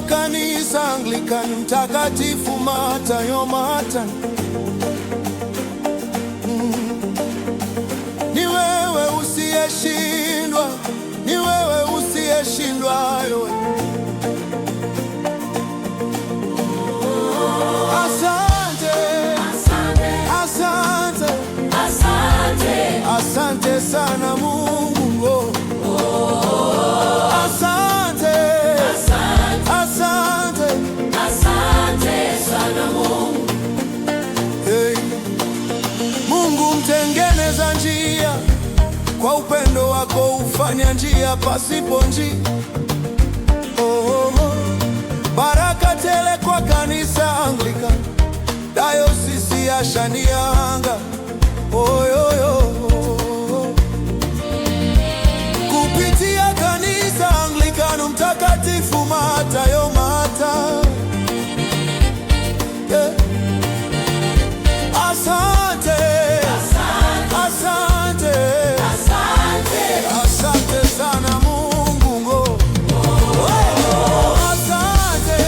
Kanisa Anglikana Mtakatifu Matayo Mata. Ni wewe usiyeshindwa, ni wewe usiyeshindwa yowe. Asante, asante, asante, asante sana Mungu. Asante, asante, asante sana Mungu. Hey. Mungu mtengeneza njia, kwa upendo wako ufanya njia pasipo njia. Baraka tele kwa kanisa Anglikana, Dayosisi ya Shinyanga. Kupitia kanisa Anglikana Mtakatifu Matayo Mata. Asante, asante, asante, asante sana Mungu. Asante,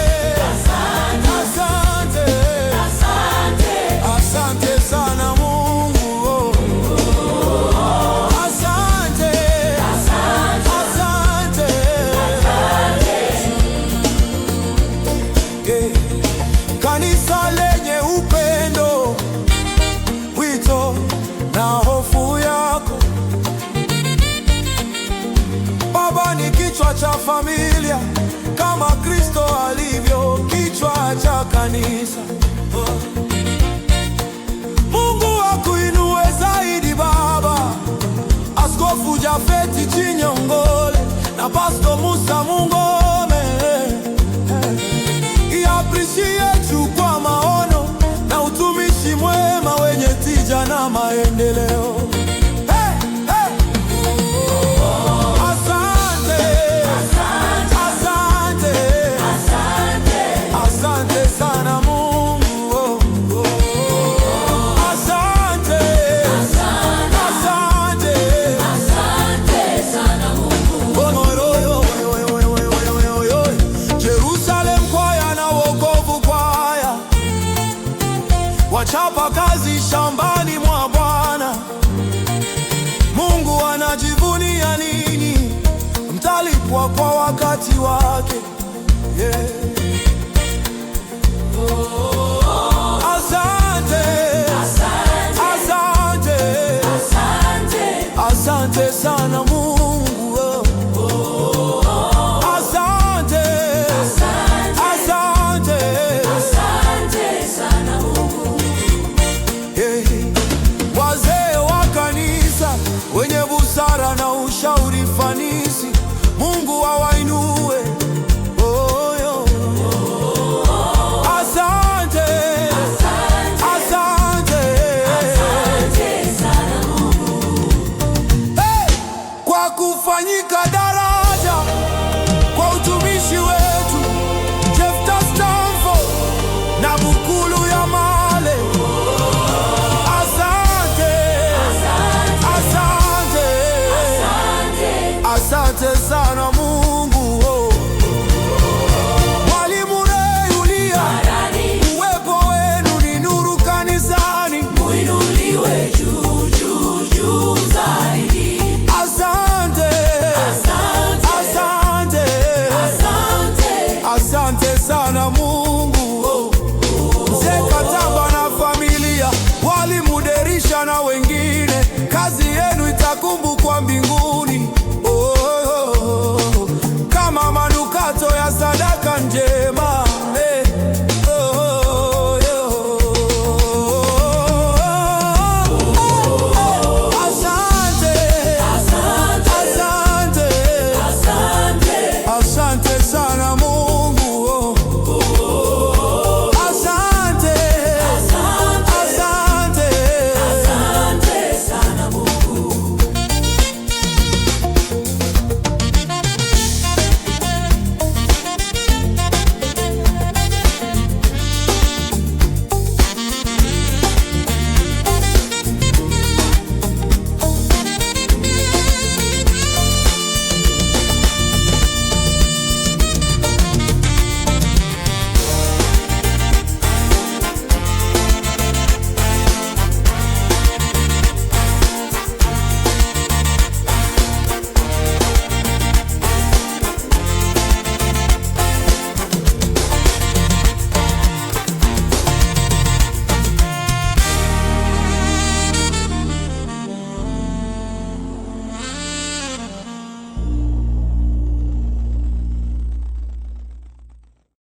asante, asante, asante sana Mungu. Asante, asante, kanisa lenye upendo, wito na hofu yako. Baba ni kichwa cha familia, kama Kristo alivyo kichwa cha kanisa. Mungu akuinue zaidi Baba, Askofu Jafeti Chinyongole na Pastor Musa Mungome. I-appreciate you kwa maono na utumishi mwema wenye tija na maendeleo. Asante, asante, asante sana Mungu. Asante, asante, asante sana Mungu. Jerusalem kwaya na wokovu kwaya, wachapa kazi shambani mwa Bwana. Mungu anajivunia nini? Mtalipwa kwa wakati wake. Asante, asante, asante sana Mungu. Asante, asante, asante sana Mungu. Wazee wa kanisa wenye busara na ushauri fanisi, Mungu awainue. Asante, asante, asante sana Mungu. Kwa kufanyika daraja kwa utumishi wetu Jefta Stamford na Bukulu ya Male. Asante, asante, asante sana Mungu. Mwalimu Reulia, uwepo wenu ni nuru kanisani. Muinuliwe juu, juu, juu zaidi. Asante, asante, asante, asante sana Mungu. Mzee Katamba na familia, Walimu Derisha na wengine, kazi yenu itakumbuka.